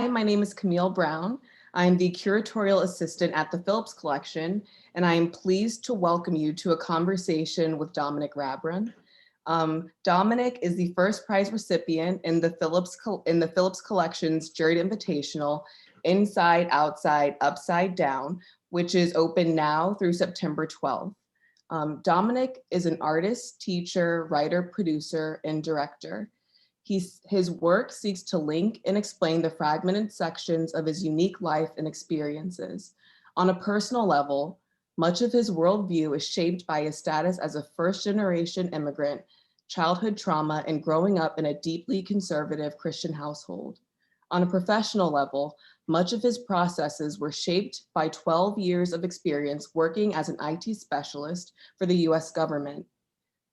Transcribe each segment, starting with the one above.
my name is Camille Brown. I'm the Curatorial Assistant at the Phillips Collection, and I am pleased to welcome you to a conversation with Dominick Rabrun. Dominick is the first prize recipient in the Phillips Collection's Juried Invitational, Inside, Outside, Upside Down, which is open now through September 12th. Dominick is an artist, teacher, writer, producer, and director. His work seeks to link and explain the fragmented sections of his unique life and experiences. On a personal level, much of his worldview is shaped by his status as a first-generation immigrant, childhood trauma, and growing up in a deeply conservative Christian household. On a professional level, much of his processes were shaped by 12 years of experience working as an IT specialist for the US government.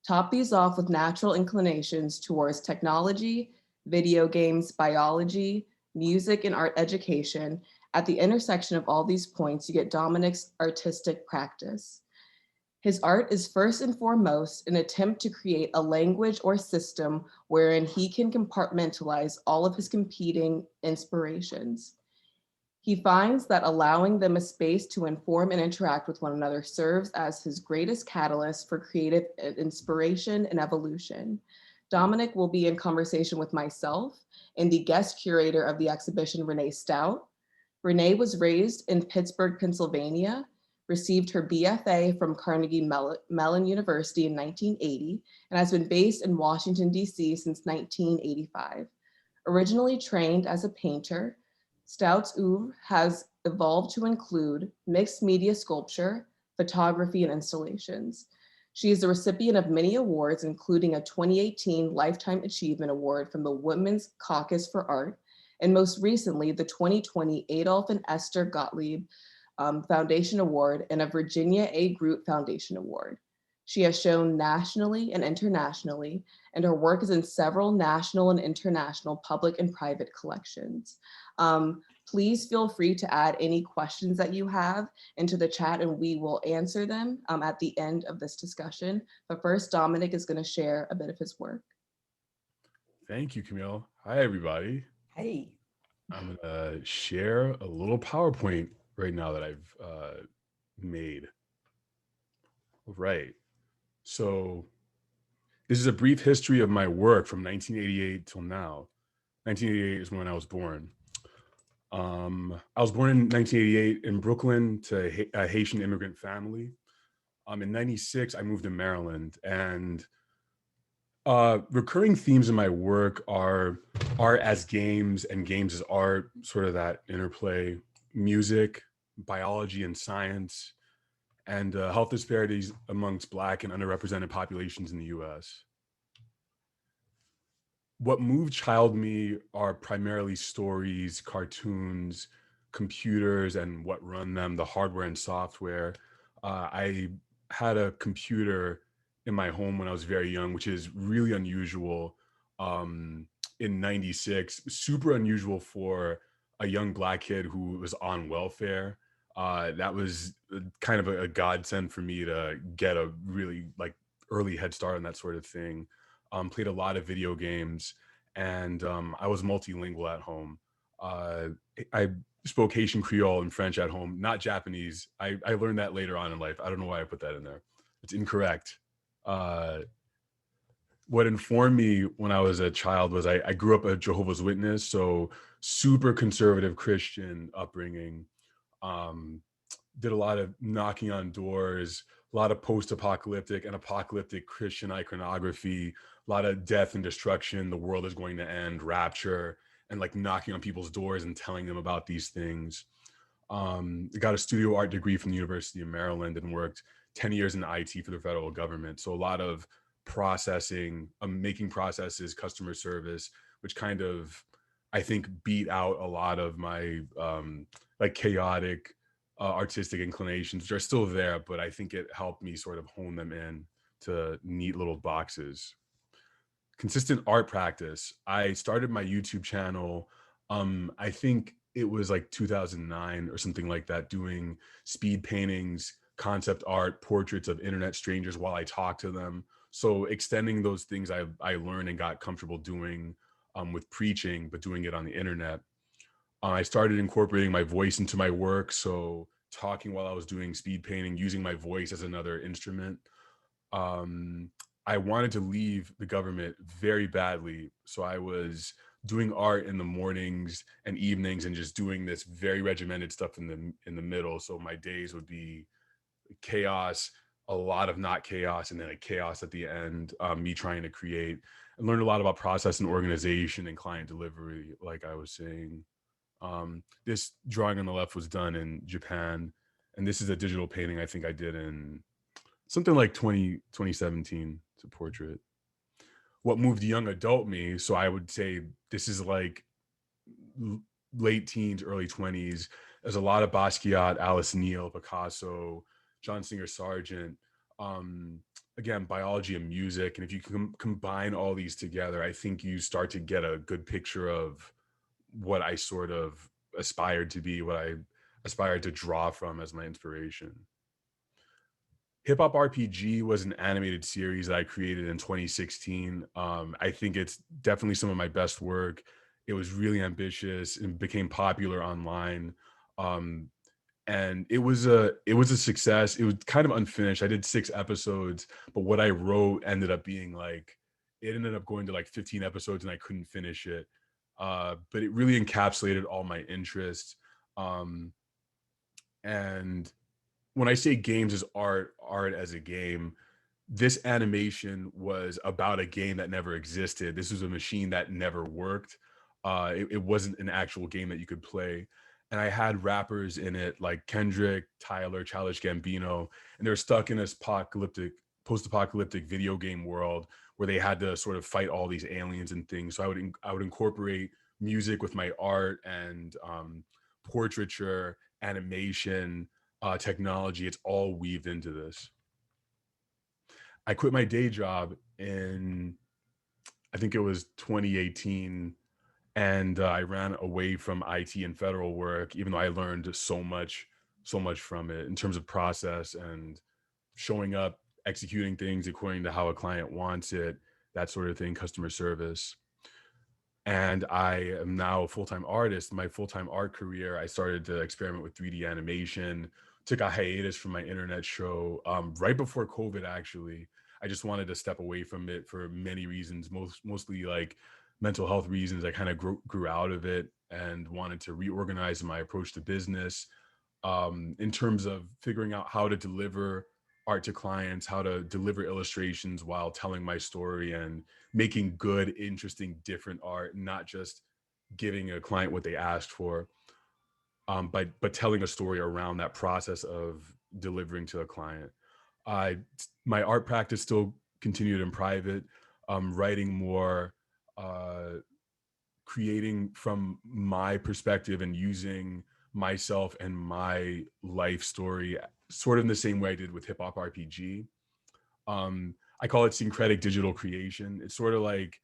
Top these off with natural inclinations towards technology, video games, biology, music, and art education. At the intersection of all these points, you get Dominick's artistic practice. His art is first and foremost an attempt to create a language or system wherein he can compartmentalize all of his competing inspirations. He finds that allowing them a space to inform and interact with one another serves as his greatest catalyst for creative inspiration and evolution. Dominick will be in conversation with myself and the guest curator of the exhibition, Renée Stout. Renée was raised in Pittsburgh, Pennsylvania, received her BFA from Carnegie Mellon University in 1980, and has been based in Washington, D.C. since 1985. Originally trained as a painter, Stout's oeuvre has evolved to include mixed media sculpture, photography, and installations. She is the recipient of many awards, including a 2018 Lifetime Achievement Award from the Women's Caucus for Art, and most recently, the 2020 Adolph and Esther Gottlieb Foundation Award and a Virginia A. Groot Foundation Award. She has shown nationally and internationally, and her work is in several national and international public and private collections. Please feel free to add any questions that you have into the chat and we will answer them at the end of this discussion. But first, Dominick is going to share a bit of his work. Thank you, Camille. Hi, everybody. Hey. I'm going to share a little PowerPoint right now that I've made. All right. So this is a brief history of my work from 1988 till now. 1988 is when I was born. I was born in 1988 in Brooklyn to a Haitian immigrant family. In 96, I moved to Maryland, and recurring themes in my work are art as games and games as art, sort of that interplay, music, biology and science, and health disparities amongst Black and underrepresented populations in the US. What moved child me are primarily stories, cartoons, computers, and what run them, the hardware and software. I had a computer in my home when I was very young, which is really unusual in 96, super unusual for a young Black kid who was on welfare. That was kind of a godsend for me to get a really early head start on that sort of thing. Played a lot of video games, and I was multilingual at home. I spoke Haitian Creole and French at home, not Japanese. I learned that later on in life. I don't know why I put that in there. It's incorrect. What informed me when I was a child was I grew up a Jehovah's Witness, so super conservative Christian upbringing. Did a lot of knocking on doors, a lot of post-apocalyptic and apocalyptic Christian iconography, a lot of death and destruction, the world is going to end, rapture, and knocking on people's doors and telling them about these things. I got a studio art degree from the University of Maryland and worked 10 years in IT for the federal government. So a lot of processing, making processes, customer service, which kind of, I think, beat out a lot of my chaotic artistic inclinations, which are still there, but I think it helped me sort of hone them in to neat little boxes. Consistent art practice. I started my YouTube channel, I think it was 2009 or something like that, doing speed paintings, concept art, portraits of internet strangers while I talk to them. So extending those things I learned and got comfortable doing with preaching, but doing it on the internet. I started incorporating my voice into my work. So talking while I was doing speed painting, using my voice as another instrument. Um, I wanted to leave the government very badly. So I was doing art in the mornings and evenings and just doing this very regimented stuff in the middle. So my days would be chaos, a lot of not chaos, and then a chaos at the end. Me trying to create and learned a lot about process and organization and client delivery, like I was saying. This drawing on the left was done in Japan, and this is a digital painting I think I did in something like 2017. It's a portrait. What moved young adult me, so I would say this is like late teens, early 20s. There's a lot of Basquiat, Alice Neal, Picasso, John Singer Sargent. Um, Again, biology and music. And if you can combine all these together, I think you start to get a good picture of what I sort of aspired to be, what I aspired to draw from as my inspiration. Hip Hop RPG was an animated series that I created in 2016. I think it's definitely some of my best work. It was really ambitious and became popular online. Um, and it was a success. It was kind of unfinished. I did 6 episodes, but what I wrote ended up being like it ended up going to like 15 episodes, and I couldn't finish it. But it really encapsulated all my interests. Um, and when I say games as art, art as a game, this animation was about a game that never existed. This was a machine that never worked. It wasn't an actual game that you could play. And I had rappers in it like Kendrick, Tyler, Childish Gambino, and they're stuck in this post-apocalyptic video game world where they had to sort of fight all these aliens and things. So I would incorporate music with my art and portraiture, animation, technology. It's all weaved into this. I quit my day job in, I think it was 2018, and I ran away from IT and federal work, even though I learned so much from it in terms of process and showing up, executing things according to how a client wants it, that sort of thing, customer service. And I am now a full-time artist. My full-time art career, I started to experiment with 3D animation, took a hiatus from my internet show right before COVID, actually. I just wanted to step away from it for many reasons, mostly like mental health reasons. I kind of grew out of it and wanted to reorganize my approach to business in terms of figuring out how to deliver art to clients, how to deliver illustrations while telling my story and making good, interesting, different art, not just giving a client what they asked for, but telling a story around that process of delivering to a client. I My art practice still continued in private, writing more, uh, creating from my perspective and using myself and my life story sort of in the same way I did with hip hop RPG. I call it syncretic digital creation. It's sort of like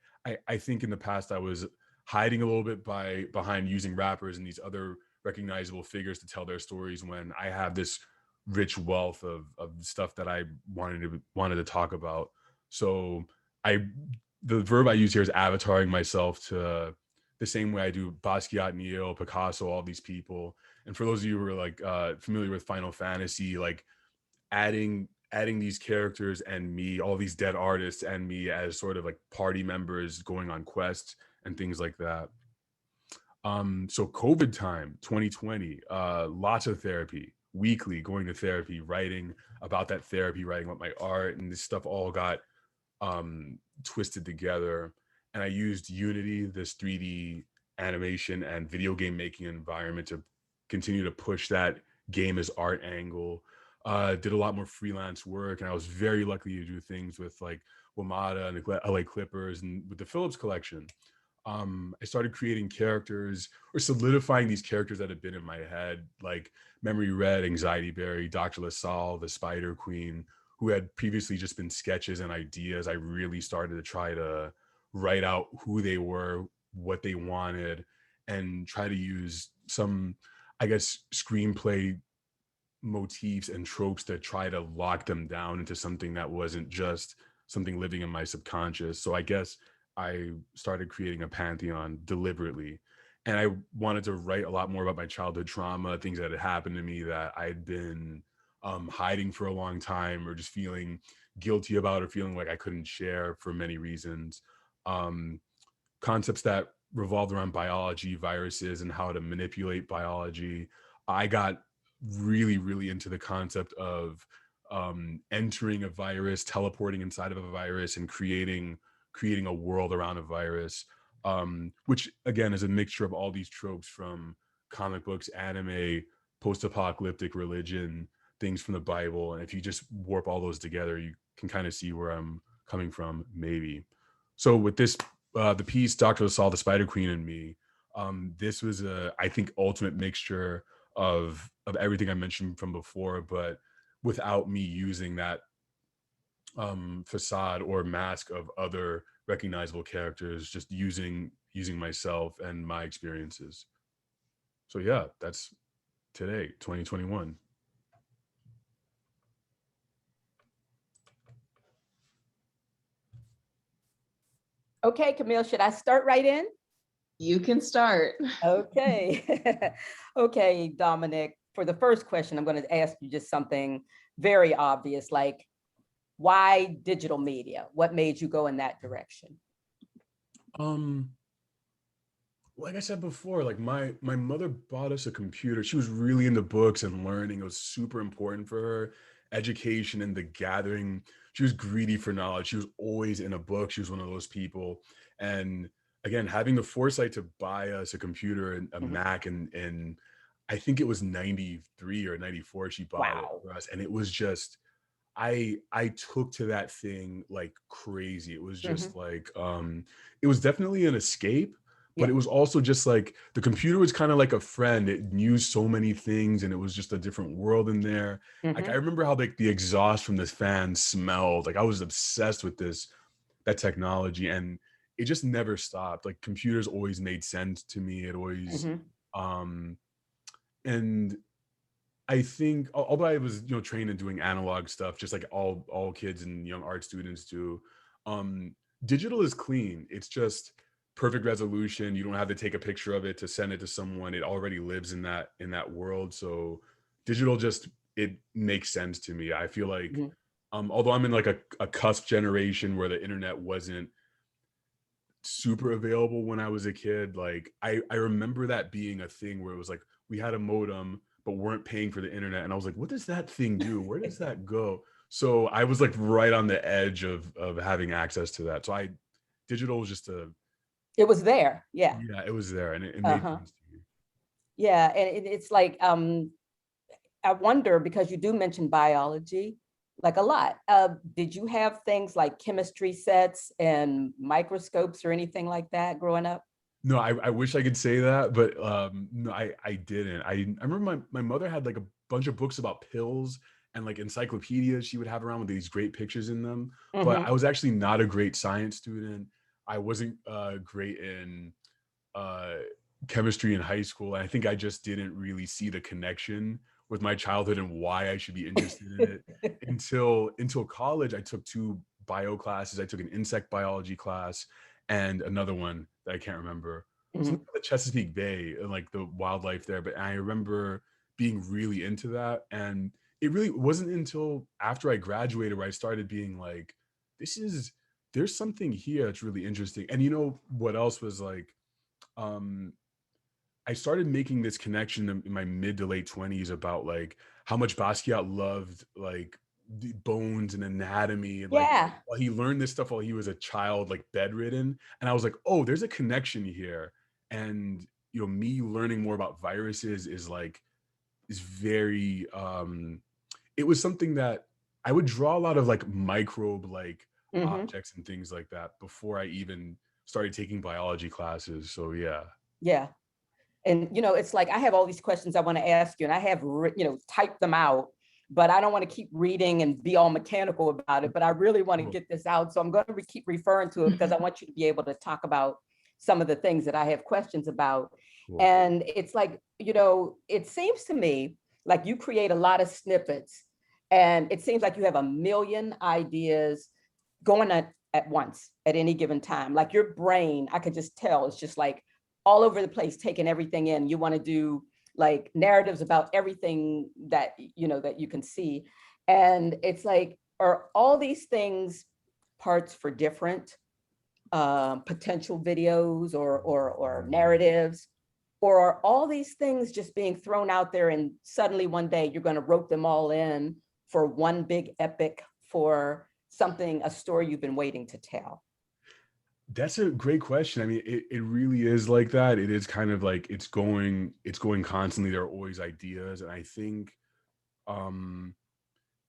I think in the past I was hiding a little bit behind using rappers and these other recognizable figures to tell their stories when I have this rich wealth of stuff that I wanted to talk about. So I the verb I use here is avataring myself to the same way I do Basquiat, Neo, Picasso, all these people. And for those of you who are like familiar with Final Fantasy, like adding these characters and me, all these dead artists and me as sort of like party members going on quests and things like that. So COVID time, 2020, lots of therapy, weekly going to therapy, writing about that therapy, writing about my art, and this stuff all got twisted together. And I used Unity, this 3D animation and video game making environment, to continue to push that game as art angle. Did a lot more freelance work, and I was very lucky to do things with like WMATA and the LA Clippers and with the Phillips Collection. I started creating characters or solidifying these characters that had been in my head, like Memory Red, Anxiety Berry, Dr. LaSalle, the Spider Queen, who had previously just been sketches and ideas. I really started to try to write out who they were, what they wanted, and try to use some, I guess, screenplay motifs and tropes to try to lock them down into something that wasn't just something living in my subconscious. So I guess I started creating a pantheon deliberately. And I wanted to write a lot more about my childhood trauma, things that had happened to me that I'd been hiding for a long time, or just feeling guilty about, or feeling like I couldn't share for many reasons. Um, Concepts that revolved around biology, viruses, and how to manipulate biology. I got really, really into the concept of entering a virus, teleporting inside of a virus, and creating a world around a virus, which again is a mixture of all these tropes from comic books, anime, post-apocalyptic religion, things from the Bible. And if you just warp all those together, you can kind of see where I'm coming from, maybe. So with this, the piece, Dr. LaSalle, the Spider Queen and Me, this was a, I think, ultimate mixture of everything I mentioned from before, but without me using that facade or mask of other recognizable characters, just using myself and my experiences. So yeah, that's today, 2021. Okay, Camille, should I start right in? You can start. Okay. Okay, Dominick, for the first question, I'm going to ask you just something very obvious, like why digital media? What made you go in that direction? Like I said before, like my mother bought us a computer. She was really into books and learning. It was super important for her. Education and the gathering. She was greedy for knowledge. She was always in a book. She was one of those people. And again, having the foresight to buy us a computer and a Mac, and I think it was 93 or 94 she bought it for us. And it was just, I took to that thing like crazy. It was just like it was definitely an escape, but it was also just like the computer was kind of like a friend. It knew so many things, and it was just a different world in there. Like I remember how like the exhaust from this fan smelled. Like I was obsessed with that technology, and it just never stopped. Like computers always made sense to me. It always and I think, although I was, trained in doing analog stuff, just like all kids and young art students do, digital is clean. It's just perfect resolution. You don't have to take a picture of it to send it to someone. It already lives in that world. So digital just, it makes sense to me. I feel like, although I'm in like a cusp generation where the internet wasn't super available when I was a kid, like I remember that being a thing where it was like we had a modem but weren't paying for the internet, and I was like, what does that thing do? Where does that go? So I was like right on the edge of having access to that. So digital was just it was there. Yeah, it was there, and it made sense to me. Yeah, and it's like I wonder, because you do mention biology like a lot. Did you have things like chemistry sets and microscopes or anything like that growing up? No, I wish I could say that, but no, I didn't. I remember my mother had like a bunch of books about pills and like encyclopedias she would have around with these great pictures in them. But I was actually not a great science student. I wasn't great in chemistry in high school. And I think I just didn't really see the connection with my childhood and why I should be interested in it until college. I took 2 bio classes. I took an insect biology class and another one that I can't remember. Something about the Chesapeake Bay and like the wildlife there. But I remember being really into that. And it really wasn't until after I graduated where I started being like, there's something here that's really interesting. And you know what else was like, I started making this connection in my mid to late 20s about like how much Basquiat loved like the bones and anatomy, and like while he learned this stuff while he was a child, like bedridden. And I was like, oh, there's a connection here. And me learning more about viruses is very it was something that I would draw a lot of like microbe like objects and things like that before I even started taking biology classes. So yeah. Yeah. And, it's like I have all these questions I want to ask you, and I have, typed them out, but I don't want to keep reading and be all mechanical about it. But I really want to get this out. So I'm going to keep referring to it because I want you to be able to talk about some of the things that I have questions about. Cool. And it's like, it seems to me like you create a lot of snippets, and it seems like you have a million ideas going at once at any given time. Like your brain, I could just tell, it's just like all over the place, taking everything in. You want to do like narratives about everything that, you know, that you can see. And it's like, are all these things parts for different potential videos or narratives? Or are all these things just being thrown out there and suddenly one day you're going to rope them all in for one big epic for something, a story you've been waiting to tell? That's a great question. I mean, it really is like that. It is kind of like it's going constantly. There are always ideas. And I think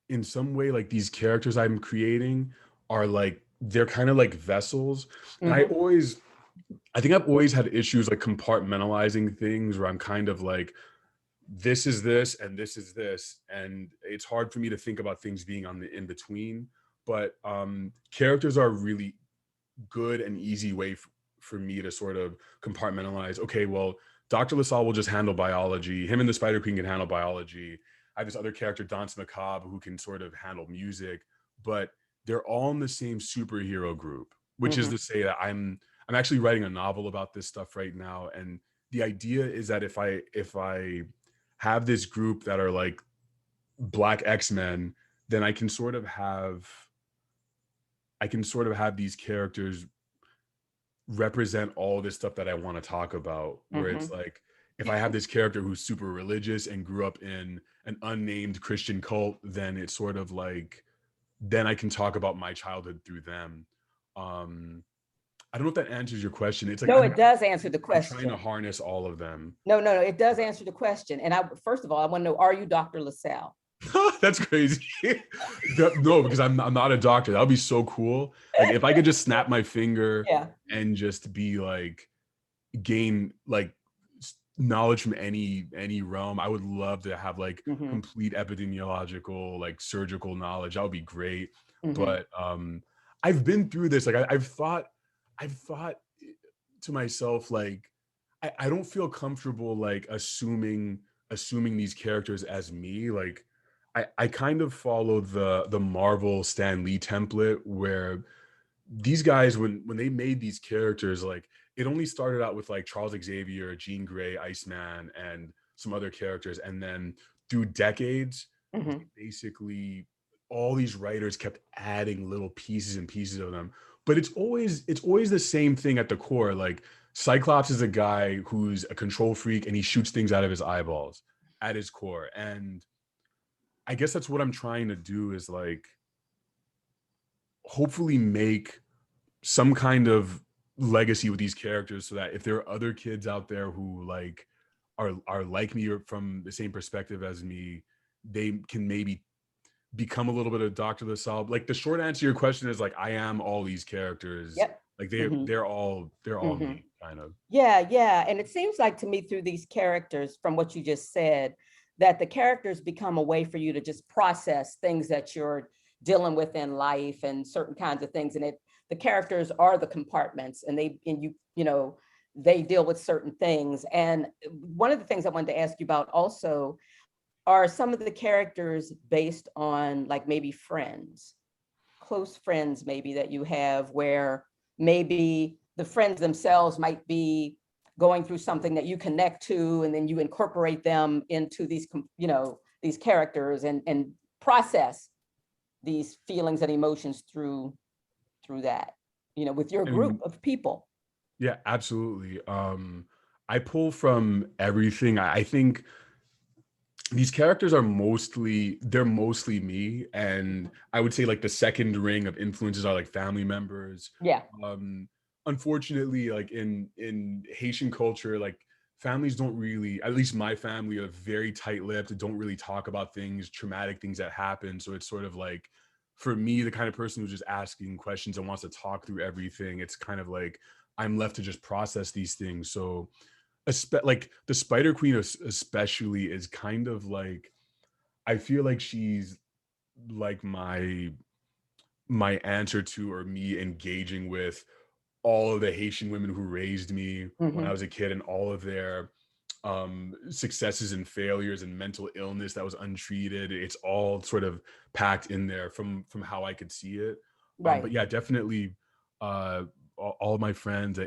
in some way, like these characters I'm creating are like, they're kind of like vessels. And I think I've always had issues like compartmentalizing things where I'm kind of like, this is this and this is this. And it's hard for me to think about things being on the in between. But characters are really good and easy way for me to sort of compartmentalize. Okay, well, Dr. LaSalle will just handle biology. Him and the Spider Queen can handle biology. I have this other character, Danse Macabre, who can sort of handle music, but they're all in the same superhero group, which is to say that I'm actually writing a novel about this stuff right now. And the idea is that if I have this group that are like Black X-Men, then I can sort of have these characters represent all this stuff that I want to talk about, where it's like, if I have this character who's super religious and grew up in an unnamed Christian cult, then it's sort of like, then I can talk about my childhood through them. I don't know if that answers your question. It's like, no, it does answer the I'm question. trying to harness all of them. No, it does answer the question. And first of all, I want to know, are you Dr. LaSalle? That's crazy. No, because I'm not a doctor. That would be so cool. Like if I could just snap my finger and just be like, gain like knowledge from any realm. I would love to have like complete epidemiological, like surgical knowledge. That would be great. But I've been through this. Like I've thought to myself, like, I don't feel comfortable like assuming these characters as me. Like I kind of follow the Marvel Stan Lee template, where these guys, when they made these characters, like it only started out with like Charles Xavier, Jean Grey, Iceman, and some other characters. And then through decades, basically all these writers kept adding little pieces and pieces of them. But it's always the same thing at the core. Like Cyclops is a guy who's a control freak and he shoots things out of his eyeballs at his core. And I guess that's what I'm trying to do, is like hopefully make some kind of legacy with these characters, so that if there are other kids out there who like are like me or from the same perspective as me, they can maybe become a little bit of Dr. LaSalle. Like the short answer to your question is like, I am all these characters. Like they're all me, kind of. Yeah. And it seems like to me through these characters, from what you just said, that the characters become a way for you to just process things that you're dealing with in life and certain kinds of things. And the characters are the compartments, and they deal with certain things. And one of the things I wanted to ask you about also are some of the characters based on like maybe friends, close friends maybe that you have, where maybe the friends themselves might be going through something that you connect to, and then you incorporate them into these, these characters and process these feelings and emotions through that, with your group of people. Yeah, absolutely. I pull from everything. I think these characters are mostly me, and I would say like the second ring of influences are like family members. Unfortunately, like in Haitian culture, like families don't really, at least my family, are very tight-lipped, don't really talk about traumatic things that happen. So it's sort of like, for me, the kind of person who's just asking questions and wants to talk through everything, it's kind of like I'm left to just process these things. So like the Spider Queen especially is kind of like, I feel like she's like my answer to, or me engaging with all of the Haitian women who raised me when I was a kid, and all of their successes and failures and mental illness that was untreated. It's all sort of packed in there from how I could see it. But yeah, definitely all my friends.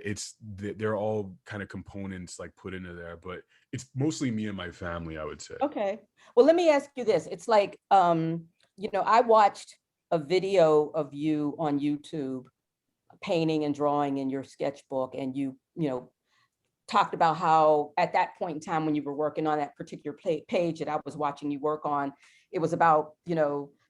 They're all kind of components like put into there, but it's mostly me and my family, I would say. Okay. Well, let me ask you this. It's like, I watched a video of you on YouTube painting and drawing in your sketchbook, and you talked about how at that point in time when you were working on that particular page that I was watching you work on, it was about,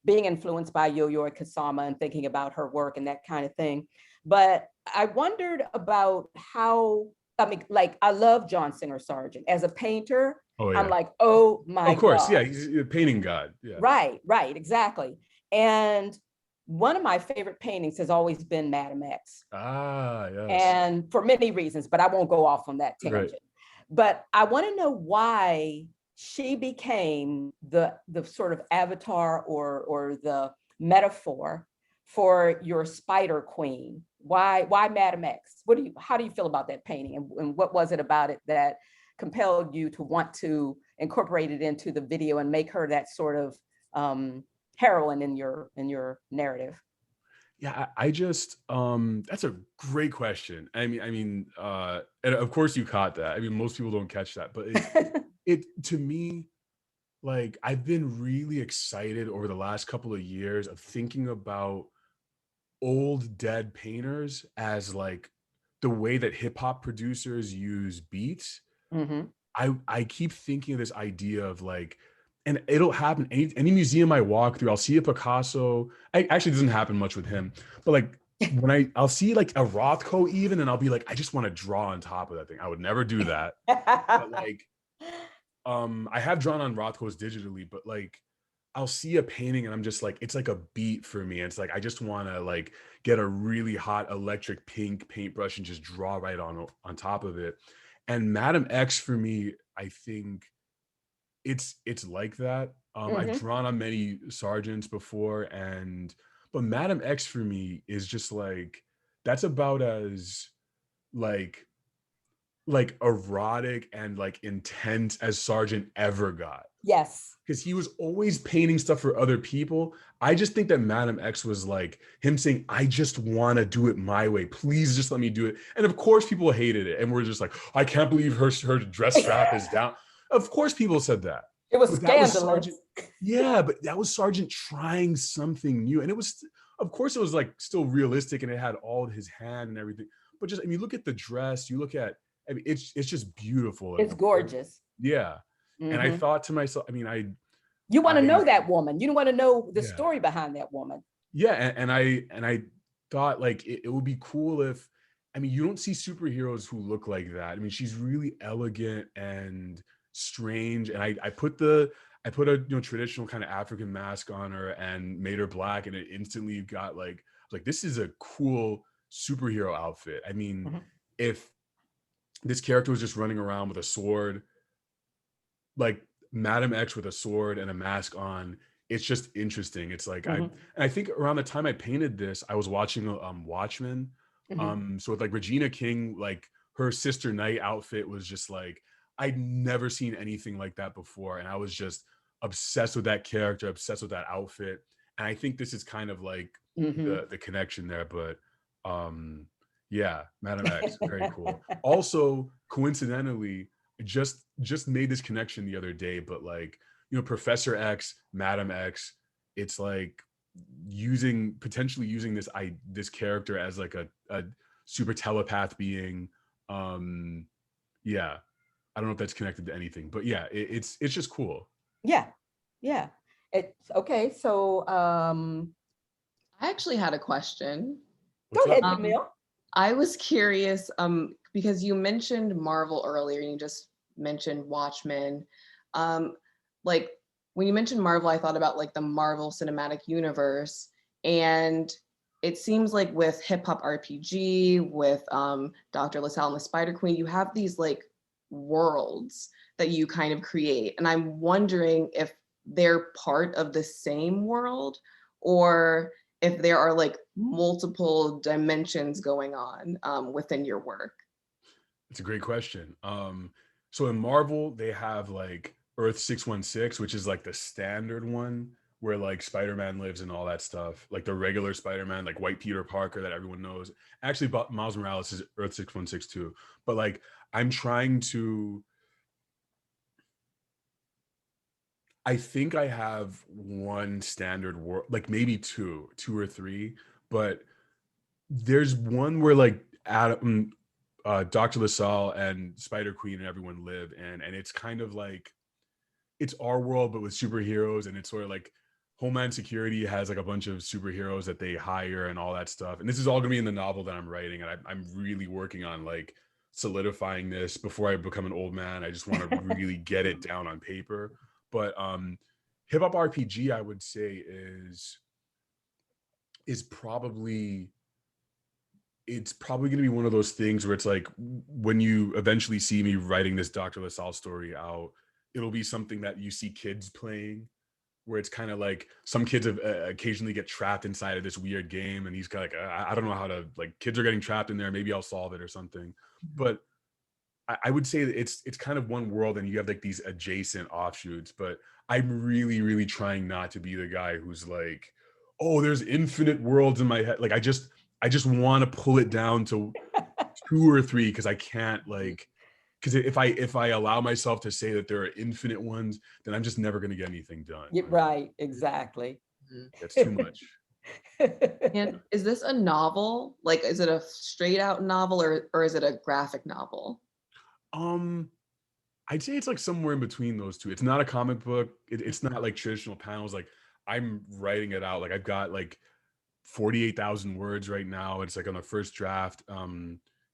being influenced by Yo-Yo Kusama and thinking about her work and that kind of thing. But I wondered about how, I love John Singer Sargent. As a painter, Oh yeah. I'm like, oh my God. Of course, yeah, he's a painting god. Yeah. Right, exactly. And one of my favorite paintings has always been Madame X. Ah, yes. And for many reasons, but I won't go off on that tangent. Right. But I want to know why she became the sort of avatar or the metaphor for your Spider Queen. Why Madame X? How do you feel about that painting? And what was it about it that compelled you to want to incorporate it into the video and make her that sort of heroine in your narrative? Yeah, I just that's a great question. I mean, and of course you caught that. I mean, most people don't catch that, but it to me, like, I've been really excited over the last couple of years of thinking about old dead painters as like the way that hip hop producers use beats. Mm-hmm. I keep thinking of this idea of like, and it'll happen any museum I walk through, I'll see a Picasso. Actually, it doesn't happen much with him, but like when I'll see like a Rothko even, and I'll be like, I just want to draw on top of that thing. I would never do that. But like, I have drawn on Rothko's digitally, but like I'll see a painting and I'm just like, it's like a beat for me. And it's like, I just want to like get a really hot electric pink paintbrush and just draw right on top of it. And Madame X for me, I think it's like that. I've drawn on many Sargents before, but Madame X for me is just like, that's about as like erotic and like intense as Sargent ever got. Yes. Because he was always painting stuff for other people. I just think that Madame X was like him saying, I just want to do it my way. Please just let me do it. And of course people hated it. And we're just like, I can't believe her dress strap is down. Of course people said that. It was scandalous. But that was Sargent trying something new. And it was, of course it was like still realistic and it had all his hand and everything. But just, I mean, look at the dress, you look at, I mean, it's just beautiful. It's gorgeous. Yeah. And I thought to myself, I mean, you want to know that woman. You want to know the story behind that woman. Yeah. And I thought like it would be cool if, I mean, you don't see superheroes who look like that. I mean, she's really elegant and strange. And I put a traditional kind of African mask on her and made her black. And it instantly got like this is a cool superhero outfit. I mean, if this character was just running around with a sword, like Madame X with a sword and a mask on, it's just interesting. It's like I think around the time I painted this, I was watching Watchmen. So with like Regina King, like her Sister Night outfit was just like, I'd never seen anything like that before. And I was just obsessed with that character, obsessed with that outfit. And I think this is kind of like the connection there. But yeah, Madame X, very cool. Also, coincidentally, just made this connection the other day, but like, Professor X, Madame X, it's like potentially using this character as like a super telepath being. Yeah, I don't know if that's connected to anything, but yeah, it's just cool. Yeah. It's okay. So I actually had a question. Go ahead, Camille. I was curious, because you mentioned Marvel earlier and you just mentioned Watchmen. Like when you mentioned Marvel, I thought about like the Marvel Cinematic Universe, and it seems like with Hip Hop RPG, with Dr. LaSalle and the Spider Queen, you have these like worlds that you kind of create. And I'm wondering if they're part of the same world or if there are like multiple dimensions going on within your work. It's a great question. So in Marvel, they have like Earth 616, which is like the standard one. where like Spider-Man lives and all that stuff, like the regular Spider-Man, like white Peter Parker that everyone knows. Actually, Miles Morales is Earth 616 too. But like, I'm trying to. I think I have one standard world, like maybe two or three, but there's one where like Adam, Dr. LaSalle and Spider Queen and everyone live in, and it's kind of like it's our world but with superheroes, and it's sort of like Homeland Security has like a bunch of superheroes that they hire and all that stuff. And this is all gonna be in the novel that I'm writing, and I'm really working on like solidifying this before I become an old man. I just want to really get it down on paper. But hip hop RPG, I would say, is probably it's probably going to be one of those things where it's like when you eventually see me writing this Dr. LaSalle story out, it'll be something that you see kids playing, where it's kind of like some kids have, occasionally get trapped inside of this weird game, and he's kind of like, I don't know how to, like, kids are getting trapped in there, maybe I'll solve it or something. But I would say that it's kind of one world and you have like these adjacent offshoots, but I'm really trying not to be the guy who's like, oh, there's infinite worlds in my head. Like I just want to pull it down to 2 or 3, because I can't, like, because if I allow myself to say that there are infinite ones, then I'm just never going to get anything done. Right, exactly. That's too much. And is this a novel? Like, is it a straight out novel or is it a graphic novel? I'd say it's like somewhere in between those two. It's not a comic book. It's not like traditional panels. Like I'm writing it out. Like I've got like 48,000 words right now. It's like on the first draft.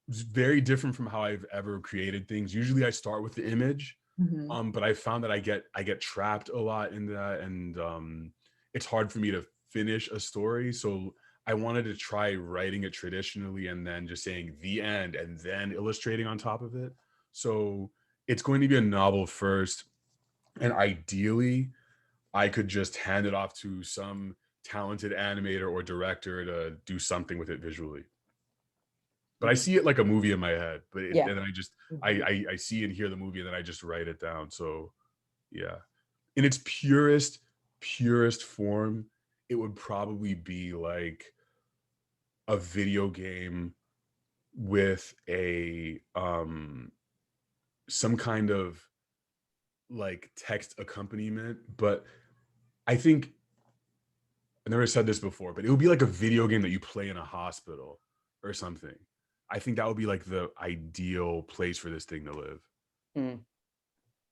It's very different from how I've ever created things. Usually I start with the image, but I found that I get trapped a lot in that, and it's hard for me to finish a story. So I wanted to try writing it traditionally and then just saying the end and then illustrating on top of it. So it's going to be a novel first, and ideally I could just hand it off to some talented animator or director to do something with it visually. But I see it like a movie in my head, but and then I just I see and hear the movie and then I just write it down. So yeah, in its purest form, it would probably be like a video game with a some kind of like text accompaniment. But I think I never said this before, but it would be like a video game that you play in a hospital or something. I think that would be like the ideal place for this thing to live.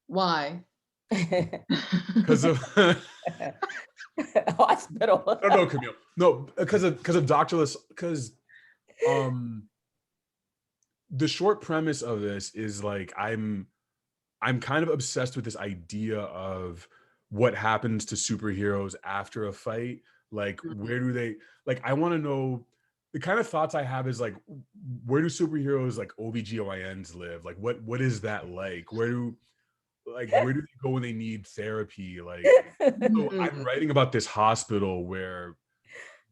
Why? Because of hospital. No, Camille. No, because of Doctorless. Because the short premise of this is like I'm kind of obsessed with this idea of what happens to superheroes after a fight. Like, where do they, like, I want to know, the kind of thoughts I have is like, where do superheroes like OBGYNs live? Like, what is that like? Where do they go when they need therapy? Like, so I'm writing about this hospital where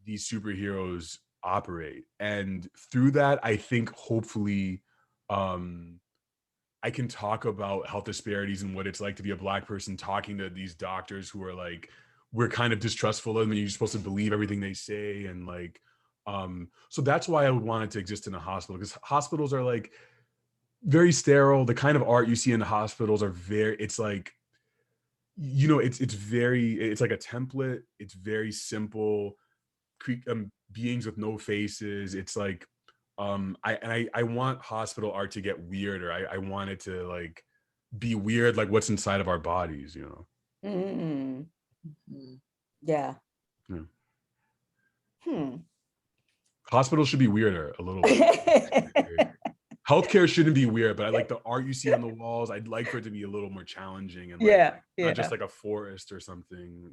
these superheroes operate. And through that, I think hopefully, I can talk about health disparities and what it's like to be a Black person talking to these doctors who are like, we're kind of distrustful of them and you're supposed to believe everything they say. And like, so that's why I would want it to exist in a hospital, because hospitals are like very sterile. The kind of art you see in the hospitals are it's like, it's like a template. It's very simple, beings with no faces. It's like, I want hospital art to get weirder. I want it to like be weird, like what's inside of our bodies, Yeah. Hospitals should be weirder a little bit. Healthcare shouldn't be weird, but I like the art you see on the walls. I'd like for it to be a little more challenging and not just like a forest or something,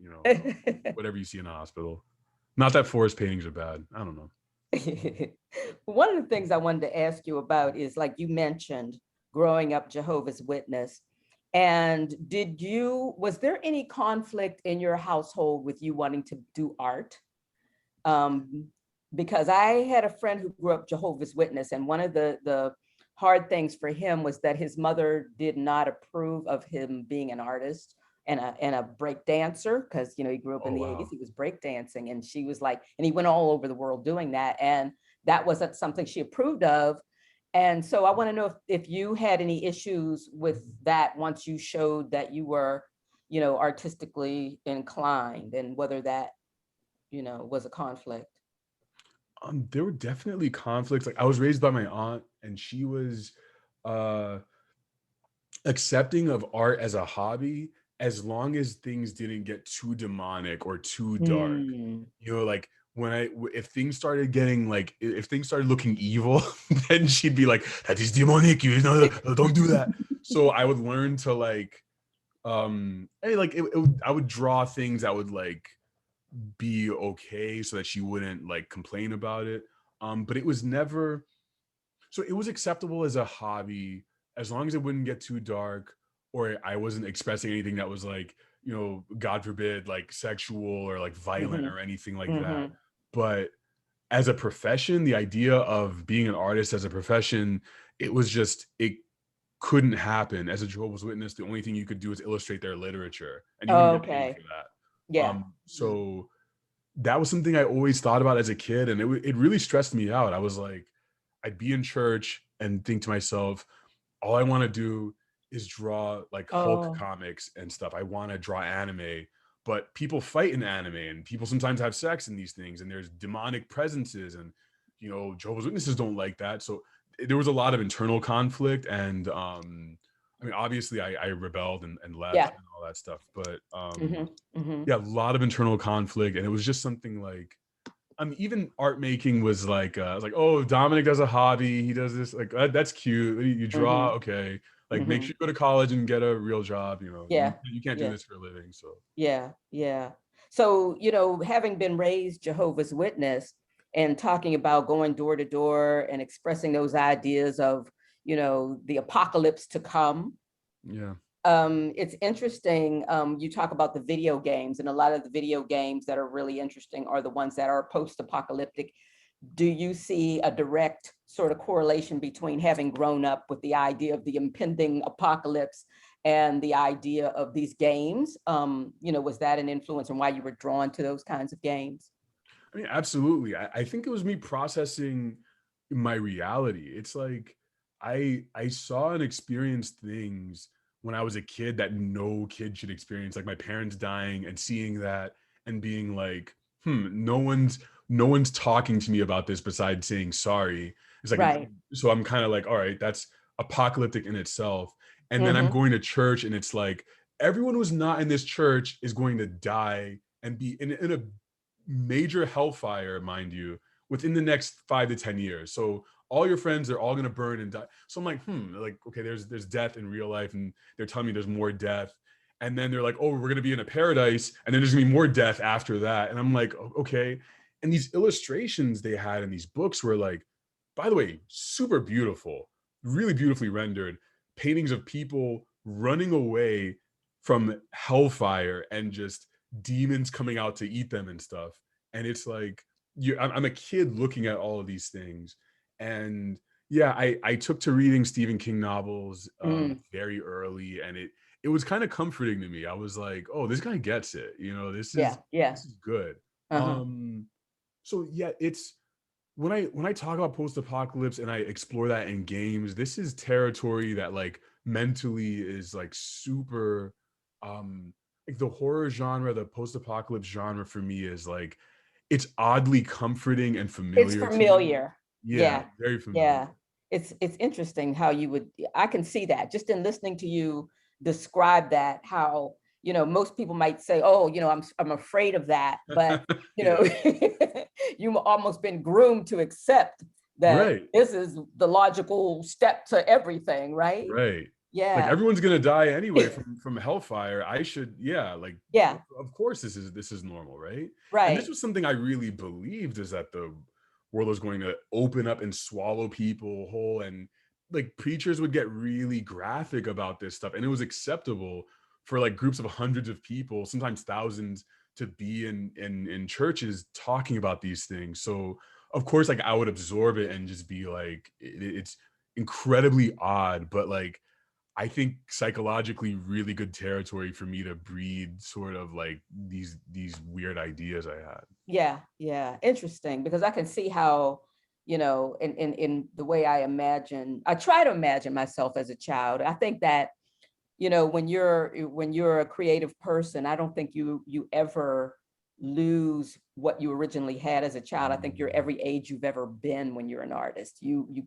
whatever you see in a hospital. Not that forest paintings are bad. I don't know. One of the things I wanted to ask you about is, like you mentioned, growing up Jehovah's Witness. And was there any conflict in your household with you wanting to do art? Because I had a friend who grew up Jehovah's Witness, and one of the hard things for him was that his mother did not approve of him being an artist and a break dancer, because he grew up in the 80s. He was break dancing, and she was like, and he went all over the world doing that, and that wasn't something she approved of. And so I want to know if you had any issues with that once you showed that you were, artistically inclined, and whether that, was a conflict. There were definitely conflicts. Like, I was raised by my aunt, and she was accepting of art as a hobby, as long as things didn't get too demonic or too dark. Like, if things started getting like, if things started looking evil, then she'd be like, that is demonic, don't do that. So I would learn to like, I would draw things that would like be okay, so that she wouldn't like complain about it. But it was never, so it was acceptable as a hobby, as long as it wouldn't get too dark, or I wasn't expressing anything that was like, God forbid, like sexual or like violent or anything like that. But as a profession, the idea of being an artist as a profession, it couldn't happen. As a Jehovah's Witness, the only thing you could do is illustrate their literature, and you wouldn't get paid for that. Yeah. So that was something I always thought about as a kid, and it really stressed me out. I was like, I'd be in church and think to myself, all I want to do is draw like Hulk comics and stuff. I want to draw anime, but people fight in anime, and people sometimes have sex in these things, and there's demonic presences, and Jehovah's Witnesses don't like that. So there was a lot of internal conflict, and I mean, obviously I rebelled and left and all that stuff, but yeah, a lot of internal conflict. And it was just something like, even art making was like, I was like, oh, Dominic does a hobby, he does this, like, that's cute, you draw, okay, like make sure you go to college and get a real job, you can't do this for a living. So yeah. So having been raised Jehovah's Witness and talking about going door to door and expressing those ideas of the apocalypse to come, it's interesting. You talk about the video games, and a lot of the video games that are really interesting are the ones that are post-apocalyptic. Do you see a direct sort of correlation between having grown up with the idea of the impending apocalypse and the idea of these games? Was that an influence on why you were drawn to those kinds of games? I mean, absolutely. I think it was me processing my reality. It's like, I saw and experienced things when I was a kid that no kid should experience, like my parents dying and seeing that and being like, no one's talking to me about this besides saying sorry. It's like, right. So I'm kind of like, all right, that's apocalyptic in itself. And then I'm going to church, and it's like, everyone who's not in this church is going to die and be in a major hellfire, mind you, within the next 5 to 10 years. So all your friends are all going to burn and die. So I'm like, like, okay, there's death in real life, and they're telling me there's more death. And then they're like, oh, we're going to be in a paradise, and then there's going to be more death after that. And I'm like, okay. And these illustrations they had in these books were like, by the way, super beautiful, really beautifully rendered paintings of people running away from hellfire and just demons coming out to eat them and stuff. And it's like, I'm a kid looking at all of these things. And yeah, I took to reading Stephen King novels very early, and it was kind of comforting to me. I was like, oh, this guy gets it. This is good. So yeah, it's when I talk about post-apocalypse and I explore that in games, this is territory that like mentally is like super like the horror genre, the post-apocalypse genre for me is like, it's oddly comforting and familiar. It's familiar. Yeah, very familiar. Yeah. It's interesting how I can see that just in listening to you describe that, how, most people might say, oh, I'm afraid of that. But, you've almost been groomed to accept that this is the logical step to everything, right? Right. Yeah. Like, everyone's gonna die anyway from hellfire. I should, of course this is normal, right? Right. And this was something I really believed, is that the world was going to open up and swallow people whole, and like preachers would get really graphic about this stuff, and it was acceptable for like groups of hundreds of people, sometimes thousands, to be in churches talking about these things. So of course, like, I would absorb it and just be like, it's incredibly odd, but like, I think psychologically really good territory for me to breed sort of like these weird ideas I had. Yeah, yeah, interesting, because I can see how, you know, in the way I try to imagine myself as a child. I think that, you know, when you're a creative person, I don't think you ever lose what you originally had as a child. I think you're every age you've ever been when you're an artist. You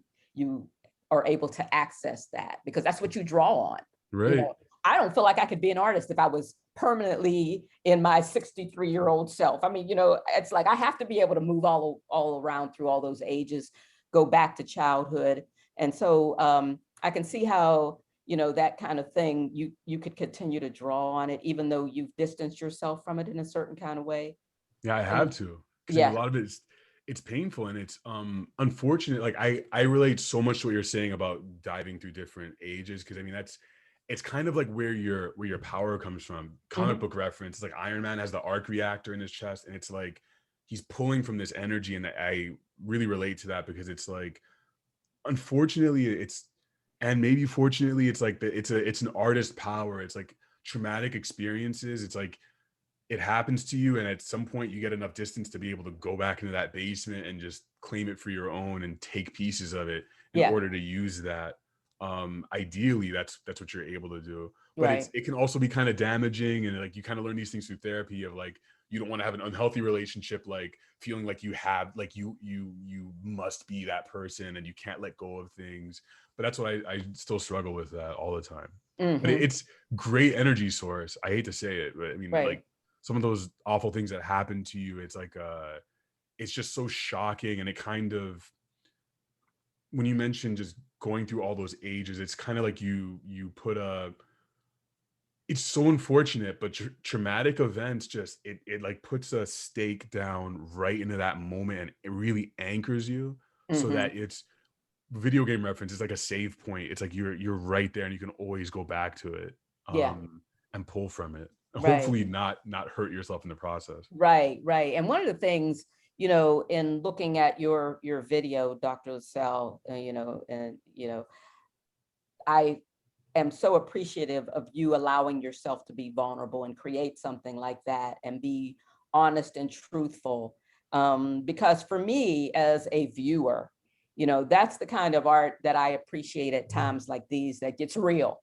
are able to access that because that's what you draw on. You Right. know, I don't feel like I could be an artist if I was permanently in my 63-year-old self. I mean, you know, it's like I have to be able to move all around through all those ages, go back to childhood. And so I can see how, you know, that kind of thing, you could continue to draw on it, even though you've distanced yourself from it in a certain kind of way. Yeah, I have And to, because I mean, a yeah, lot of it's painful and it's unfortunate. Like I relate so much to what you're saying about diving through different ages, because I mean it's kind of like where your power comes from. Comic mhm, book reference. It's like Iron Man has the arc reactor in his chest, and it's like he's pulling from this energy, and I really relate to that because it's like unfortunately it's and maybe fortunately it's like it's an artist power. It's like traumatic experiences. It's like it happens to you, and at some point you get enough distance to be able to go back into that basement and just claim it for your own and take pieces of it in yeah, order to use that. Ideally that's what you're able to do, but right, it can also be kind of damaging, and like you kind of learn these things through therapy of like you don't want to have an unhealthy relationship, like feeling like you have like you must be that person and you can't let go of things. But that's what I still struggle with that all the time. But hmm, it's great energy source. I hate to say it, but I mean, right, like some of those awful things that happen to you, it's like it's just so shocking. And it kind of, when you mentioned just going through all those ages, it's kind of like you put a, it's so unfortunate, but traumatic events just it like puts a stake down right into that moment, and it really anchors you so hmm, that it's video game reference. It's like a save point. It's like you're right there and you can always go back to it, yeah, and pull from it, right. hopefully not hurt yourself in the process. Right, right. And one of the things, you know, in looking at your video, Dr. LaSalle, you know, and you know, I am so appreciative of you allowing yourself to be vulnerable and create something like that and be honest and truthful. Because for me, as a viewer, you know, that's the kind of art that I appreciate at times like these, that gets real,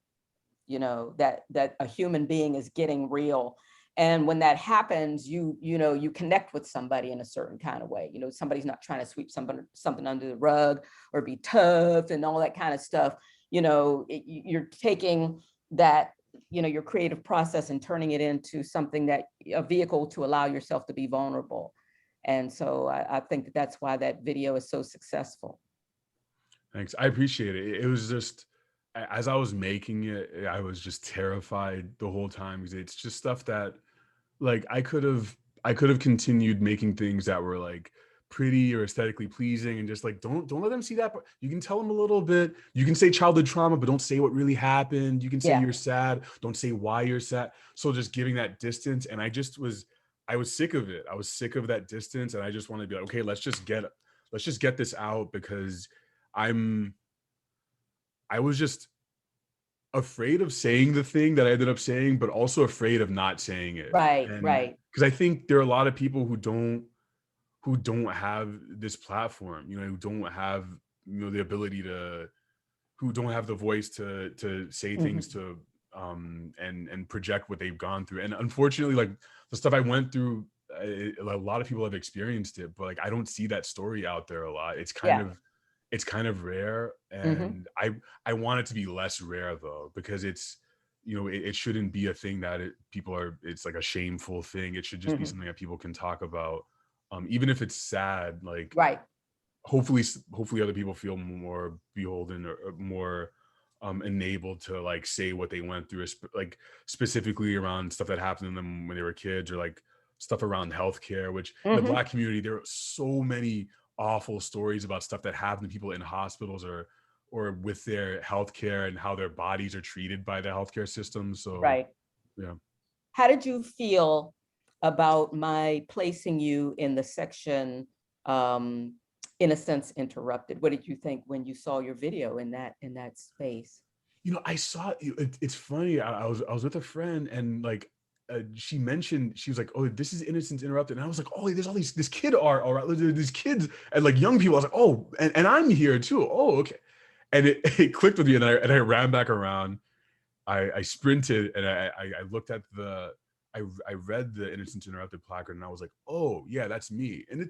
you know, that a human being is getting real. And when that happens, you know, you connect with somebody in a certain kind of way. You know, somebody's not trying to sweep something under the rug or be tough and all that kind of stuff. You know, you're taking that, you know, your creative process and turning it into something that a vehicle to allow yourself to be vulnerable. And so I think that that's why that video is so successful. Thanks. I appreciate it. It was just as I was making it, I was just terrified the whole time because it's just stuff that like I could have continued making things that were like pretty or aesthetically pleasing and just like don't let them see that part. You can tell them a little bit. You can say childhood trauma, but don't say what really happened. You can say Yeah, you're sad, don't say why you're sad. So just giving that distance, and I was sick of it. I was sick of that distance, and I just wanted to be like, okay, let's just get this out because I'm I was just afraid of saying the thing that I ended up saying, but also afraid of not saying it. right, And right. because I think there are a lot of people who don't have this platform, you know, who don't have, you know, the ability to, who don't have the voice to say things Mhm. to and project what they've gone through. And unfortunately, like the stuff I went through, a lot of people have experienced it, but like I don't see that story out there a lot. Yeah. It's kind of rare, Hmm. and I want it to be less rare though, because it's, you know, it shouldn't be a thing that people are, it's like a shameful thing. It should just be Hmm. something that people can talk about, even if it's sad. Like Right. hopefully other people feel more beholden or more enabled to like say what they went through, like specifically around stuff that happened to them when they were kids, or like stuff around healthcare, which in the Hmm. Black community there are so many awful stories about stuff that happened to people in hospitals or with their healthcare and how their bodies are treated by the healthcare system. So Right. yeah. How did you feel about my placing you in the section, um, in a sense, interrupted? What did you think when you saw your video in that space? I saw it's funny. I was with a friend, and like she mentioned, she was like, "Oh, this is Innocence Interrupted," and I was like, "Oh, there's all this kid art, all right, these kids and like young people." I was like, "Oh, and I'm here too. Oh, okay." And it clicked with me, and I ran back around. I sprinted, and I looked at I read the Innocence Interrupted placard, and I was like, "Oh, yeah, that's me." And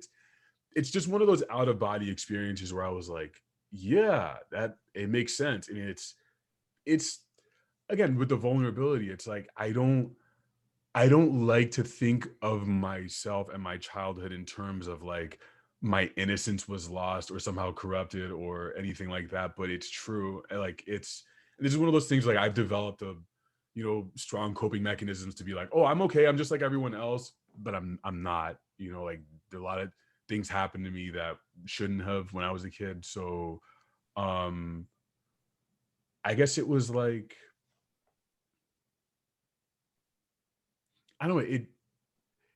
it's just one of those out of body experiences where I was like, "Yeah, that it makes sense." I mean, it's again with the vulnerability, it's like I don't like to think of myself and my childhood in terms of like my innocence was lost or somehow corrupted or anything like that, but it's true. Like this is one of those things, like I've developed a strong coping mechanisms to be like, oh, I'm okay, I'm just like everyone else, but I'm not. Like there are a lot of things happened to me that shouldn't have when I was a kid. So um I guess it was like, I don't know,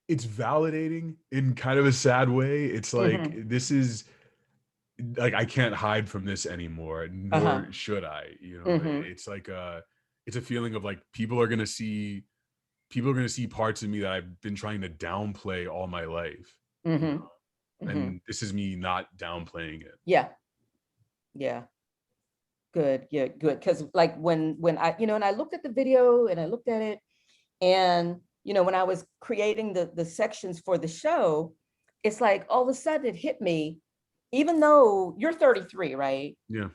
it's validating in kind of a sad way. It's like, Mhm. this is like, I can't hide from this anymore, Uh-huh. nor should I. Mhm. It's like it's a feeling of like people are gonna see parts of me that I've been trying to downplay all my life, Mhm. Mhm. and this is me not downplaying it. Yeah. Yeah. Good. Yeah, good. Because like when I, and I looked at the video and I looked at it, and when I was creating the sections for the show, it's like all of a sudden it hit me, even though you're 33, right? Yeah.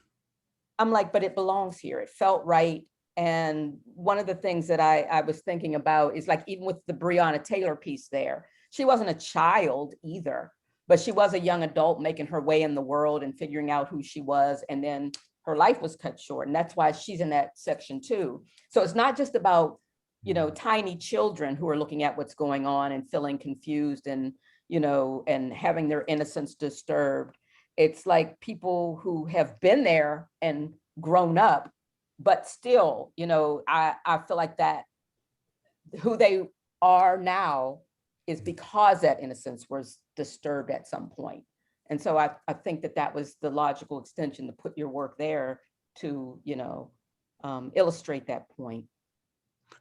I'm like, but it belongs here. It felt right. And one of the things that I was thinking about is like, even with the Breonna Taylor piece there, she wasn't a child either, but she was a young adult making her way in the world and figuring out who she was. And then her life was cut short. And that's why she's in that section too. So it's not just about, tiny children who are looking at what's going on and feeling confused and, and having their innocence disturbed. It's like people who have been there and grown up, but still, I feel like that who they are now is because that innocence was disturbed at some point. And so I think that was the logical extension to put your work there to, illustrate that point.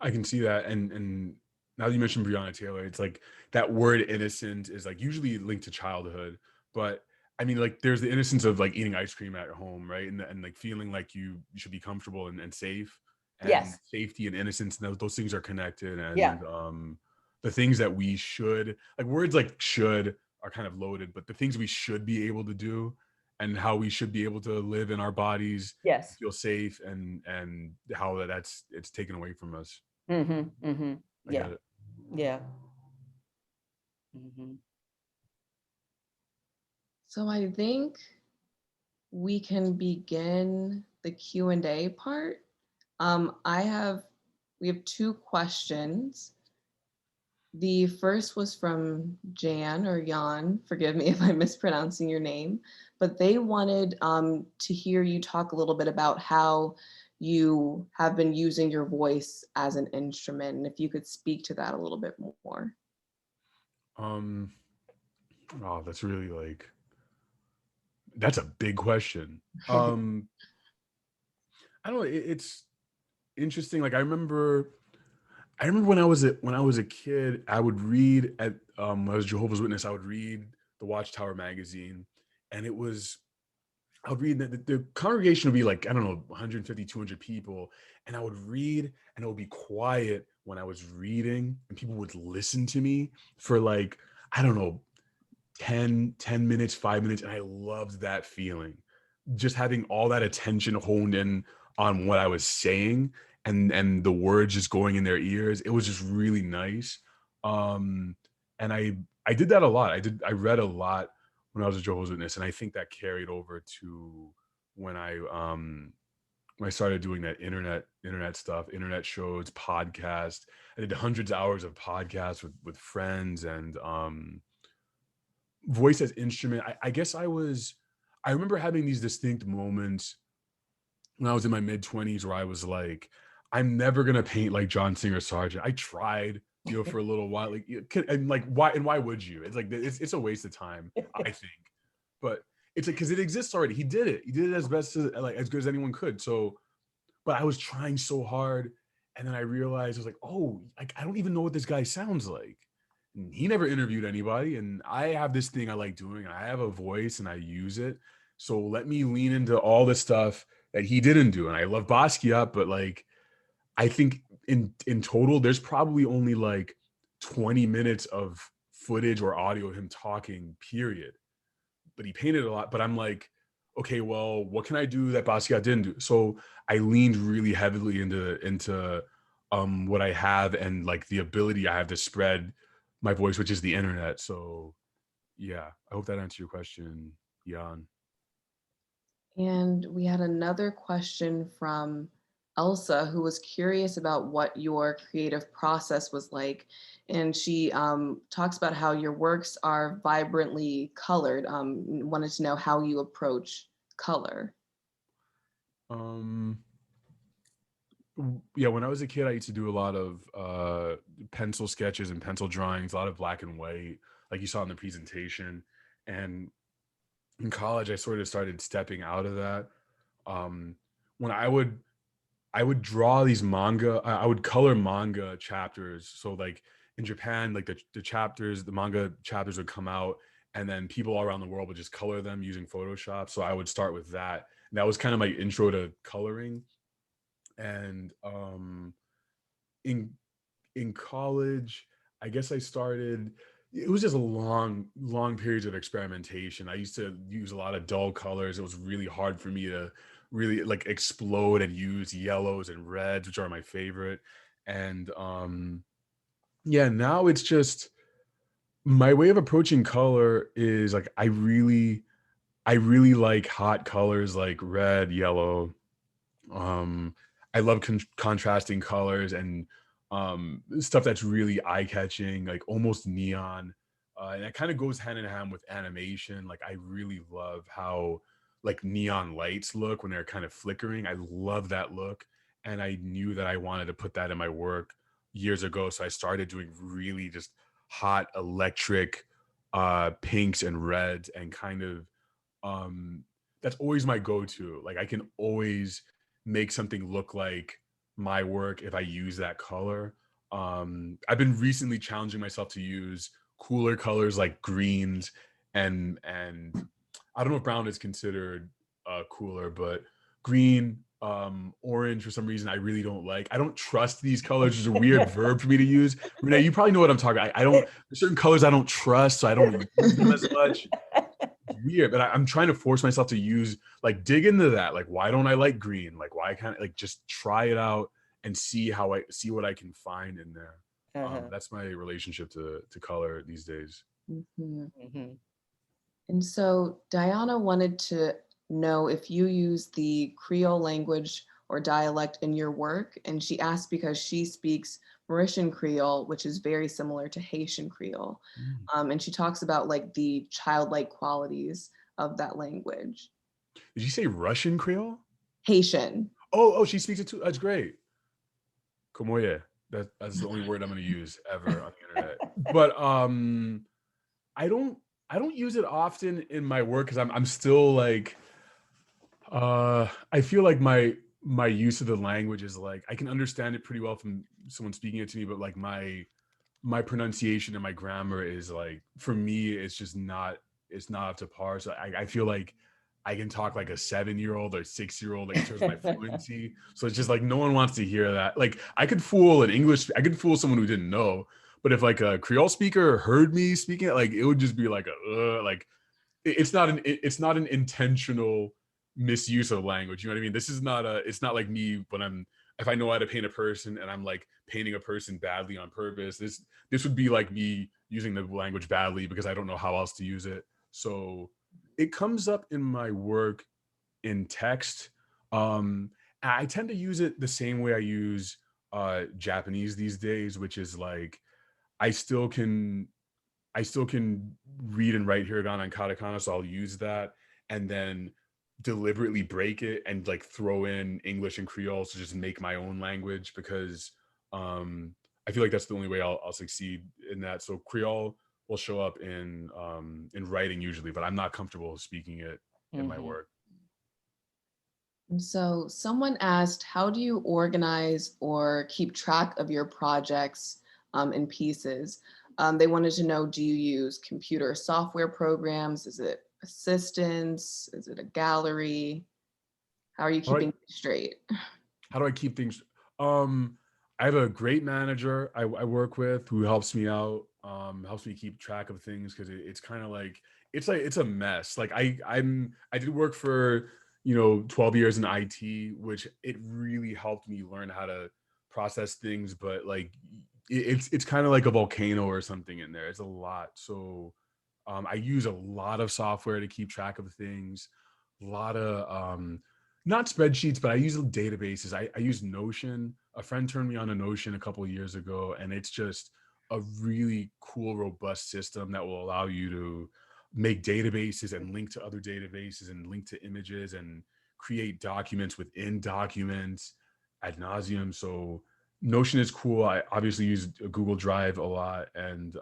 I can see that. And now that you mentioned Breonna Taylor, it's like that word innocent is like usually linked to childhood, but I mean, like there's the innocence of like eating ice cream at home, right? And like feeling like you should be comfortable and safe, and Yes. safety and innocence, and those things are connected. Yeah. And the things that we should, like words like should are kind of loaded, but the things we should be able to do and how we should be able to live in our bodies, Yes. feel safe, and how it's taken away from us. Mm-hmm. Mm-hmm. I Yeah. get it. Yeah. Mm-hmm. So I think we can begin the Q&A part. We have two questions. The first was from Jan or Jan, forgive me if I'm mispronouncing your name, but they wanted to hear you talk a little bit about how you have been using your voice as an instrument, and if you could speak to that a little bit more. Um, oh, that's a big question. I don't know. It's interesting. Like I remember when I was a kid, I would read when I was a Jehovah's Witness, I would read the Watchtower magazine, and I would read the congregation would be like, I don't know, 150, 200 people. And I would read, and it would be quiet when I was reading, and people would listen to me for like, I don't know, 10 minutes, 5 minutes. And I loved that feeling. Just having all that attention honed in on what I was saying, and the words just going in their ears. It was just really nice. And I did that a lot. I read a lot when I was a Jehovah's Witness, and I think that carried over to when I started doing that internet stuff, internet shows, podcast. I did hundreds of hours of podcasts with friends, and voice as instrument. I guess I remember having these distinct moments when I was in my mid-20s where I was like, I'm never gonna paint like John Singer Sargent. I tried, for a little while. Like, and like, why would you? It's like it's a waste of time, I think. But it's like, because it exists already. He did it. He did it as best as, like, as good as anyone could. So but I was trying so hard. And then I realized I was like, oh, like, I don't even know what this guy sounds like. And he never interviewed anybody. And I have this thing I like doing. I have a voice and I use it. So let me lean into all the stuff that he didn't do. And I love Basquiat, but like, I think in total, there's probably only like 20 minutes of footage or audio of him talking, period. But he painted a lot. But I'm like, okay, well, what can I do that Basquiat didn't do? So I leaned really heavily into what I have and like the ability I have to spread my voice, which is the internet. So yeah, I hope that answered your question, Jan. And we had another question from Elsa, who was curious about what your creative process was like. And she talks about how your works are vibrantly colored. Wanted to know how you approach color. Yeah, when I was a kid, I used to do a lot of pencil sketches and pencil drawings, a lot of black and white, like you saw in the presentation. And in college, I sort of started stepping out of that. When I would draw these manga, I would color manga chapters. So like in Japan, like the manga chapters would come out, and then people all around the world would just color them using Photoshop. So I would start with that. And that was kind of my intro to coloring. And in in college, I guess I started, it was just a long periods of experimentation. I used to use a lot of dull colors. It was really hard for me to really like explode and use yellows and reds, which are my favorite. And yeah, now it's just my way of approaching color is like I really like hot colors like red, yellow. um I love contrasting colors and stuff that's really eye-catching, like almost neon. And that kind of goes hand in hand with animation. Like I really love how like neon lights look when they're kind of flickering. I love that look, and I knew that I wanted to put that in my work years ago, so I started doing really just hot electric pinks and reds, and kind of um that's always my go-to. Like I can always make something look like my work if I use that color. I've been recently challenging myself to use cooler colors like greens and I don't know if brown is considered cooler, but green, orange for some reason I really don't like. I don't trust these colors. It's a weird verb for me to use. Renee, you probably know what I'm talking about. I don't, there's certain colors I don't trust, so I don't use them as much. It's weird, but I'm trying to force myself to use, like, dig into that. Like, why don't I like green? Like, why can't, like, just try it out and see what I can find in there. That's my relationship to color these days. Mhm. Mhm. And so Diana wanted to know if you use the Creole language or dialect in your work. And she asked because she speaks Mauritian Creole, which is very similar to Haitian Creole. And she talks about like the childlike qualities of that language. Did you say Russian Creole? Haitian. Oh, she speaks it too. That's great. Como ye. That's the only word I'm going to use ever on the internet. But I don't I don't use it often in my work because I'm still like I feel like my use of the language is like I can understand it pretty well from someone speaking it to me, but like my pronunciation and my grammar is like, for me, it's not up to par. So I feel like I can talk like a 7-year-old or 6-year-old like, in terms of my fluency. So it's just like no one wants to hear that. Like I could fool I could fool someone who didn't know, but if like a Creole speaker heard me speaking it, like it would just be like like it's not an intentional misuse of language. You know what I mean? This is not it's not like me when if I know how to paint a person and I'm like painting a person badly on purpose. This would be like me using the language badly because I don't know how else to use it. So it comes up in my work in text. I tend to use it the same way I use Japanese these days, which is like I still can I still can read and write hiragana and katakana, so I'll use that and then deliberately break it and like throw in English and Creole to just make my own language, because I feel like that's the only way I'll succeed in that. So Creole will show up in writing usually, but I'm not comfortable speaking it in my work. And so someone asked, how do you organize or keep track of your projects in pieces? They wanted to know, do you use computer software programs? Is it assistants? Is it a gallery? How are you All right. keeping things straight? How do I keep things? Um, I have a great manager I work with who helps me out, helps me keep track of things because it's kind of like it's a mess. Like I did work for 12 years in IT, which it really helped me learn how to process things. But like it's kind of like a volcano or something in there. It's a lot. So I use a lot of software to keep track of things. A lot of not spreadsheets, but I use databases. I use Notion. A friend turned me on to Notion a couple of years ago, and it's just a really cool, robust system that will allow you to make databases and link to other databases and link to images and create documents within documents ad nauseum. So Notion is cool. I obviously use Google Drive a lot, and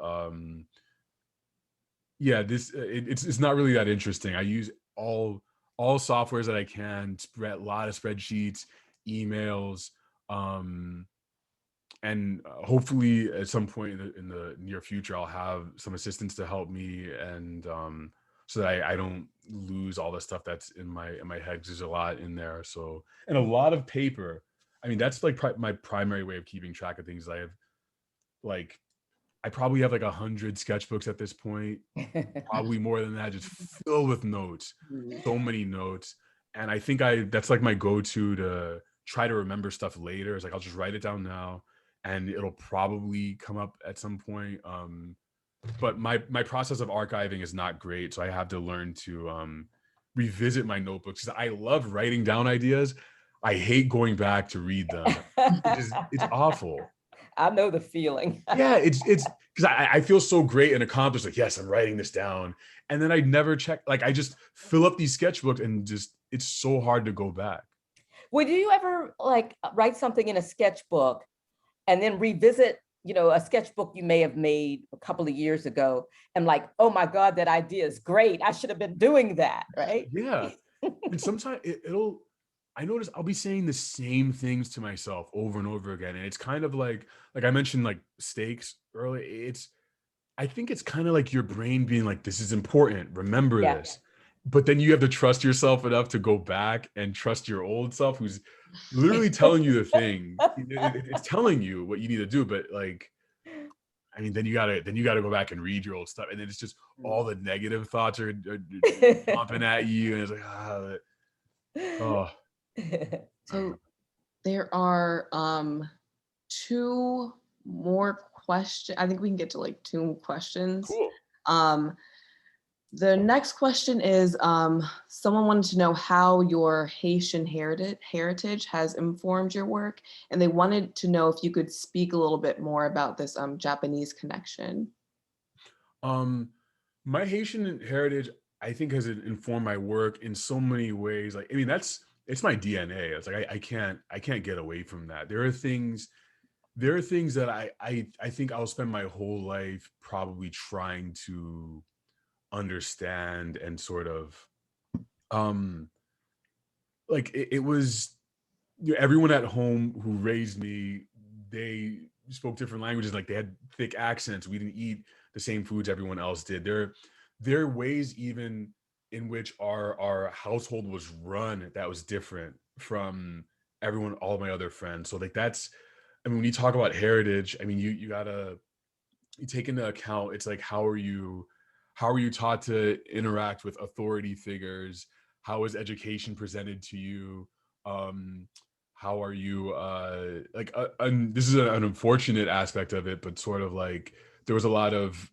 yeah, it's not really that interesting. I use all softwares that I can, spread a lot of spreadsheets, emails, um, and hopefully at some point in the near future, I'll have some assistants to help me, and so that I don't lose all the stuff that's in my head, 'cause there's a lot in there. So, and a lot of paper. I mean, that's like my primary way of keeping track of things. Like I probably have like 100 sketchbooks at this point, probably more than that, just filled with notes, so many notes. And I think that's like my go-to to try to remember stuff later. It's like I'll just write it down now and it'll probably come up at some point. But my process of archiving is not great, so I have to learn to revisit my notebooks because I love writing down ideas. I hate going back to read them. It's awful. I know the feeling. Yeah, it's because I feel so great and accomplished. Like, yes, I'm writing this down, and then I never check. Like, I just fill up these sketchbooks, and just it's so hard to go back. Would you ever like write something in a sketchbook and then revisit, a sketchbook you may have made a couple of years ago and like, oh my God, that idea is great. I should have been doing that, right? Yeah, and sometimes it'll. I notice I'll be saying the same things to myself over and over again, and it's kind of like I mentioned like stakes earlier. I think it's kind of like your brain being like, this is important, remember Yeah. this. But then you have to trust yourself enough to go back and trust your old self who's literally telling you the thing. It's telling you what you need to do, but like, I mean, then you gotta go back and read your old stuff. And then it's just all the negative thoughts are jumping at you. And it's like, oh. So there are two more questions. I think we can get to like two questions. Cool. The next question is, someone wanted to know how your Haitian heritage has informed your work, and they wanted to know if you could speak a little bit more about this Japanese connection. My Haitian heritage, I think, has informed my work in so many ways. Like, I mean, it's my DNA. It's like I can't get away from that. There are things that I think I'll spend my whole life probably trying to understand and sort of like it was everyone at home who raised me, they spoke different languages, like they had thick accents. We didn't eat the same foods everyone else did. There are ways even in which our household was run that was different from all of my other friends. So like that's, I mean, when you talk about heritage, I mean, you gotta take into account, it's like how are you taught to interact with authority figures? How is education presented to you? How are you and this is an unfortunate aspect of it, but sort of like there was a lot of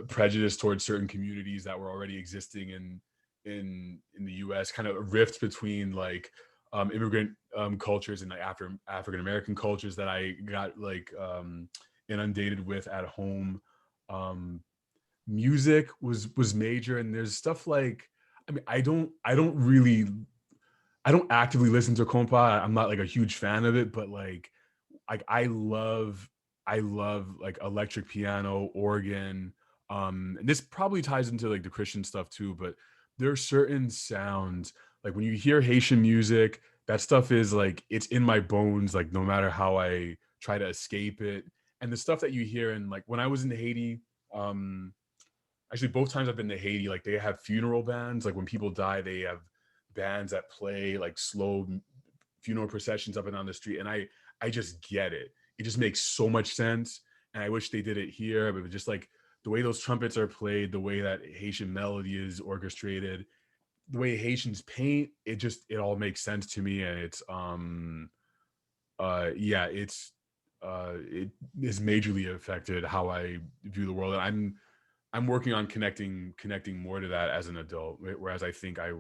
prejudice towards certain communities that were already existing in the US, kind of a rift between like immigrant cultures and like African American cultures that I got like inundated with at home. Music was major, and there's stuff like, I mean, I don't actively listen to compa. I'm not like a huge fan of it, but like I love like electric piano, organ. And this probably ties into like the Christian stuff too, but there are certain sounds Like when you hear Haitian music, that stuff is like, it's in my bones, like no matter how I try to escape it. And the stuff that you hear, and like when I was in Haiti, actually both times I've been to Haiti, like they have funeral bands. Like when people die, they have bands that play like slow funeral processions up and down the street. And I just get it. It just makes so much sense. And I wish they did it here, but just like the way those trumpets are played, the way that Haitian melody is orchestrated, the way Haitians paint, it all makes sense to me. And it's yeah, it has majorly affected how I view the world. And I'm working on connecting more to that as an adult, whereas I think I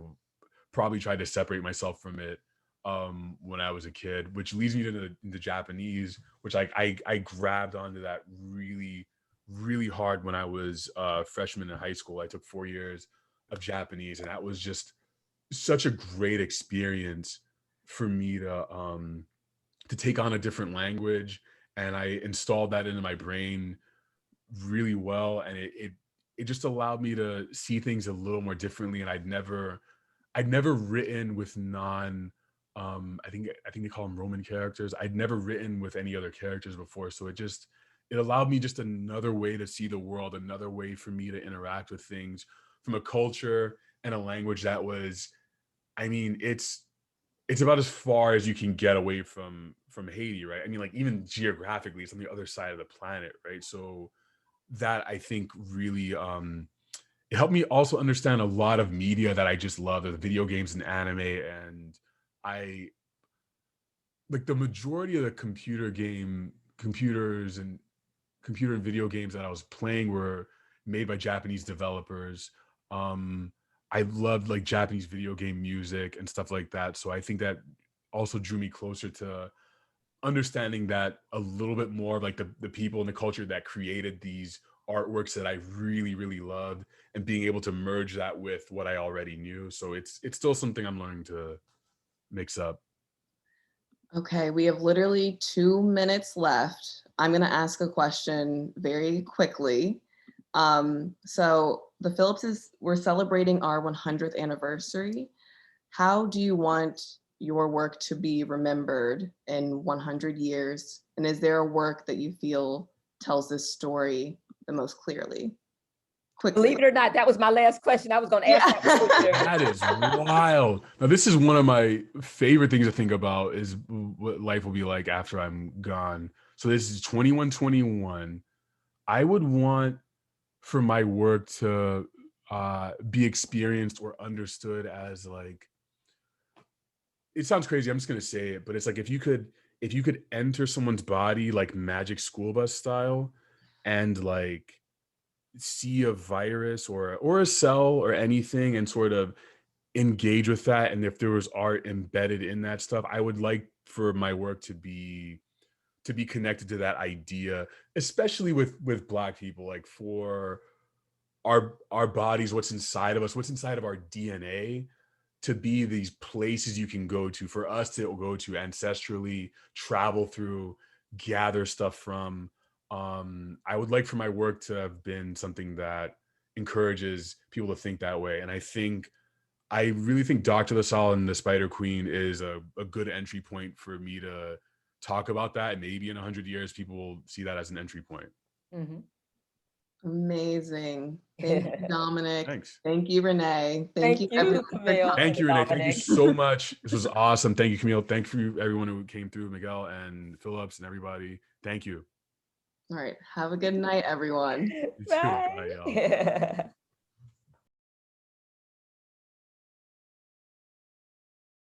probably tried to separate myself from it when I was a kid, which leads me to the Japanese, which I grabbed onto that really, really hard when I was a freshman in high school. I took 4 years of Japanese, and that was just such a great experience for me to take on a different language. And I installed that into my brain really well, and it just allowed me to see things a little more differently. And I'd never written with I think they call them Roman characters. I'd never written with any other characters before, so it allowed me just another way to see the world, another way for me to interact with things from a culture and a language that was, I mean, it's about as far as you can get away from Haiti, right? I mean, like even geographically, it's on the other side of the planet, right? So that I think really it helped me also understand a lot of media that I just love, the video games and anime. And I like the majority of the computers and computer and video games that I was playing were made by Japanese developers. I loved like Japanese video game music and stuff like that. So I think that also drew me closer to understanding that a little bit more of like the people and the culture that created these artworks that I really, really loved, and being able to merge that with what I already knew. So it's still something I'm learning to mix up. Okay, we have literally 2 minutes left. I'm gonna ask a question very quickly. So the we're celebrating our 100th anniversary. How do you want your work to be remembered in 100 years? And is there a work that you feel tells this story the most clearly? Quickly. Believe it or not, that was my last question. I was going to ask that question. That is wild. Now, this is one of my favorite things to think about, is what life will be like after I'm gone. So this is 2121. I would want for my work to be experienced or understood as like, it sounds crazy, I'm just gonna say it, but it's like if you could enter someone's body like Magic School Bus style, and like see a virus or a cell or anything, and sort of engage with that, and if there was art embedded in that stuff, I would like for my work to be connected to that idea, especially with Black people, like for our bodies, what's inside of us, what's inside of our DNA, to be these places you can go to, for us to go to ancestrally, travel through, gather stuff from. I would like for my work to have been something that encourages people to think that way. And I really think Dr. LaSalle and the Spider Queen is a good entry point for me to talk about that. Maybe in 100 years, people will see that as an entry point. Mm-hmm. Amazing. Thank you, Dominic. Thanks. Thank you, Renee. Thank you, everyone. Camille. Thank you, Renee. Thank you Dominic. so much. This was awesome. Thank you, Camille. Thank you, everyone who came through, Miguel and Phillips and everybody. Thank you. All right. Have a good night, everyone. You too. Bye, y'all. Bye.